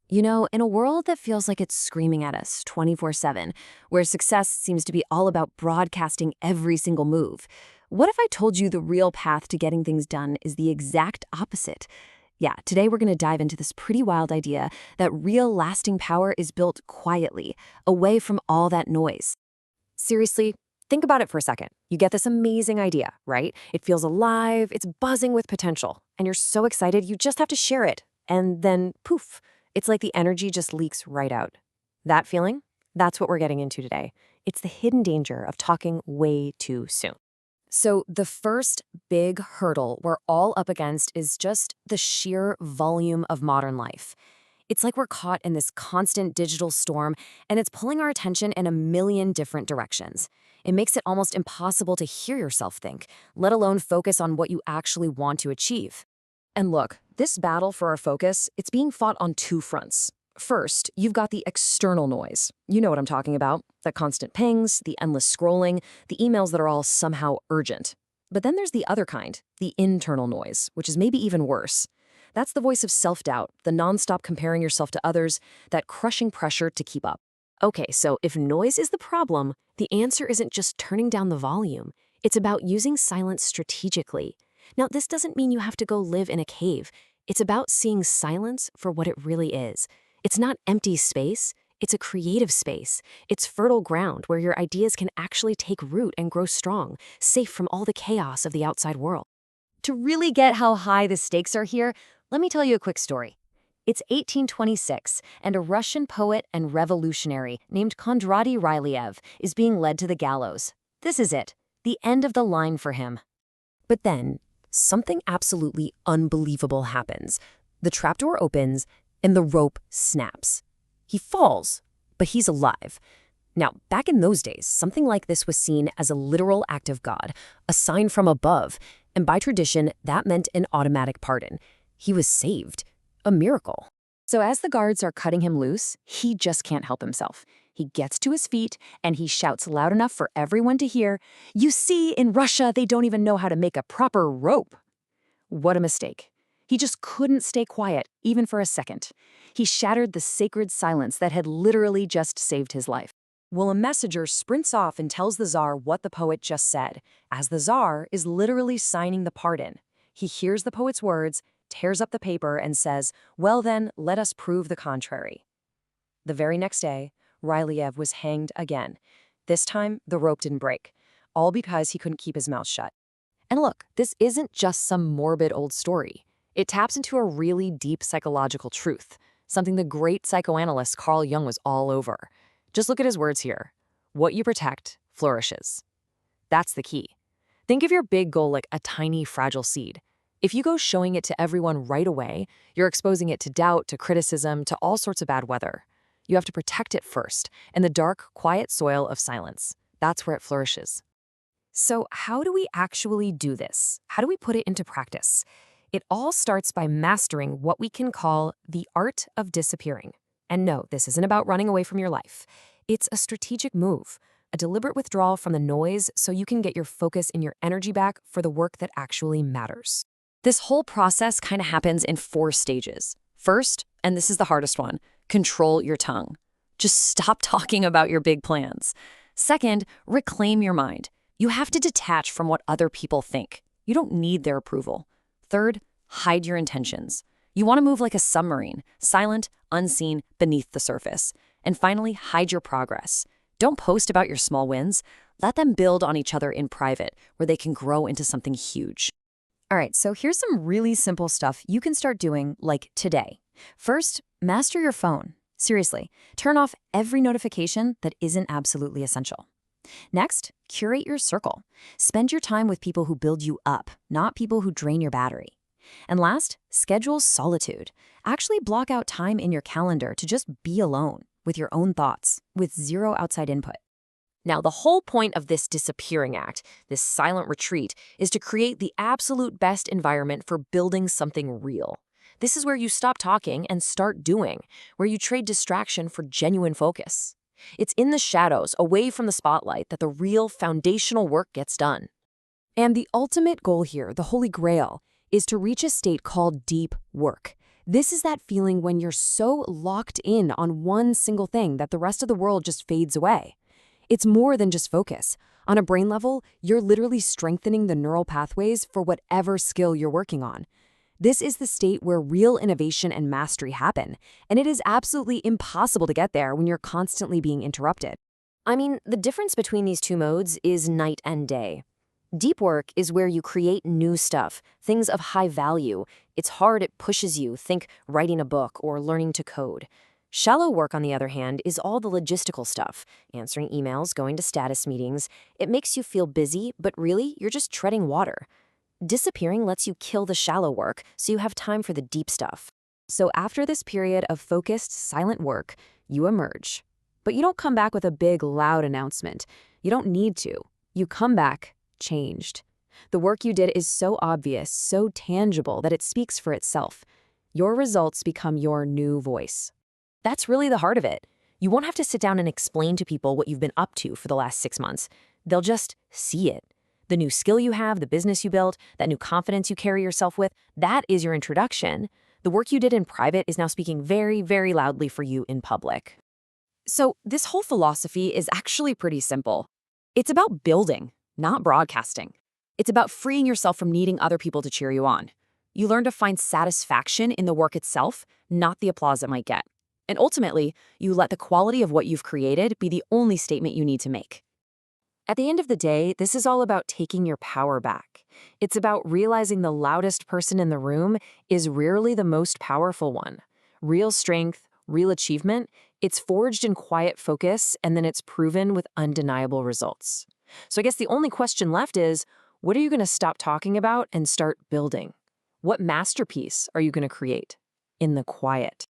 You know, in a world that feels like it's screaming at us 24/7, where success seems to be all about broadcasting every single move, what if I told you the real path to getting things done is the exact opposite? Yeah, today we're going to dive into this pretty wild idea that real lasting power is built quietly, away from all that noise. Seriously, think about it for a second. You get this amazing idea, right? It feels alive, it's buzzing with potential, and you're so excited you just have to share it. And then, poof, it's like the energy just leaks right out. That feeling? That's what we're getting into today. It's the hidden danger of talking way too soon. So, the first big hurdle we're all up against is just the sheer volume of modern life. It's like we're caught in this constant digital storm, and it's pulling our attention in a million different directions. It makes it almost impossible to hear yourself think, let alone focus on what you actually want to achieve. And look, this battle for our focus, it's being fought on two fronts. First, you've got the external noise. You know what I'm talking about. The constant pings, the endless scrolling, the emails that are all somehow urgent. But then there's the other kind, the internal noise, which is maybe even worse. That's the voice of self-doubt, the nonstop comparing yourself to others, that crushing pressure to keep up. Okay, so if noise is the problem, the answer isn't just turning down the volume. It's about using silence strategically. Now, this doesn't mean you have to go live in a cave. It's about seeing silence for what it really is. It's not empty space, it's a creative space. It's fertile ground where your ideas can actually take root and grow strong, safe from all the chaos of the outside world. To really get how high the stakes are here, let me tell you a quick story. It's 1826, and a Russian poet and revolutionary named Kondraty Ryliev is being led to the gallows. This is it, the end of the line for him. But then, something absolutely unbelievable happens. The trapdoor opens, and the rope snaps. He falls, but he's alive. Now, back in those days, something like this was seen as a literal act of God, a sign from above, and by tradition, that meant an automatic pardon. He was saved, a miracle. So as the guards are cutting him loose, he just can't help himself. He gets to his feet, and he shouts loud enough for everyone to hear, "You see, in Russia, they don't even know how to make a proper rope." What a mistake. He just couldn't stay quiet, even for a second. He shattered the sacred silence that had literally just saved his life. Well, a messenger sprints off and tells the Tsar what the poet just said, as the Tsar is literally signing the pardon. He hears the poet's words, tears up the paper, and says, "Well then, let us prove the contrary." The very next day, Ryliev was hanged again. This time, the rope didn't break, all because he couldn't keep his mouth shut. And look, this isn't just some morbid old story. It taps into a really deep psychological truth, something the great psychoanalyst Carl Jung was all over. Just look at his words here. What you protect flourishes. That's the key. Think of your big goal like a tiny, fragile seed. If you go showing it to everyone right away, you're exposing it to doubt, to criticism, to all sorts of bad weather. You have to protect it first, in the dark, quiet soil of silence. That's where it flourishes. So how do we actually do this? How do we put it into practice? It all starts by mastering what we can call the art of disappearing. And no, this isn't about running away from your life. It's a strategic move, a deliberate withdrawal from the noise so you can get your focus and your energy back for the work that actually matters. This whole process kind of happens in 4 stages. First, and this is the hardest one, control your tongue. Just stop talking about your big plans. Second, reclaim your mind. You have to detach from what other people think. You don't need their approval. Third, hide your intentions. You want to move like a submarine, silent, unseen, beneath the surface. And finally, hide your progress. Don't post about your small wins. Let them build on each other in private, where they can grow into something huge. All right, so here's some really simple stuff you can start doing, like today. First, master your phone. Seriously, turn off every notification that isn't absolutely essential. Next, curate your circle. Spend your time with people who build you up, not people who drain your battery. And last, schedule solitude. Actually block out time in your calendar to just be alone with your own thoughts, with zero outside input. Now, the whole point of this disappearing act, this silent retreat, is to create the absolute best environment for building something real. This is where you stop talking and start doing, where you trade distraction for genuine focus. It's in the shadows, away from the spotlight, that the real foundational work gets done. And the ultimate goal here, the holy grail, is to reach a state called deep work. This is that feeling when you're so locked in on one single thing that the rest of the world just fades away. It's more than just focus. On a brain level, you're literally strengthening the neural pathways for whatever skill you're working on. This is the state where real innovation and mastery happen, and it is absolutely impossible to get there when you're constantly being interrupted. I mean, the difference between these two modes is night and day. Deep work is where you create new stuff, things of high value. It's hard, it pushes you, think writing a book or learning to code. Shallow work, on the other hand, is all the logistical stuff, answering emails, going to status meetings. It makes you feel busy, but really, you're just treading water. Disappearing lets you kill the shallow work so you have time for the deep stuff. So after this period of focused, silent work, you emerge. But you don't come back with a big, loud announcement. You don't need to. You come back changed. The work you did is so obvious, so tangible that it speaks for itself. Your results become your new voice. That's really the heart of it. You won't have to sit down and explain to people what you've been up to for the last 6 months. They'll just see it. The new skill you have, the business you built, that new confidence you carry yourself with, that is your introduction. The work you did in private is now speaking very, very loudly for you in public. So this whole philosophy is actually pretty simple. It's about building, not broadcasting. It's about freeing yourself from needing other people to cheer you on. You learn to find satisfaction in the work itself, not the applause it might get. And ultimately, you let the quality of what you've created be the only statement you need to make. At the end of the day, this is all about taking your power back. It's about realizing the loudest person in the room is rarely the most powerful one. Real strength, real achievement, it's forged in quiet focus, and then it's proven with undeniable results. So I guess the only question left is, what are you going to stop talking about and start building? What masterpiece are you going to create in the quiet?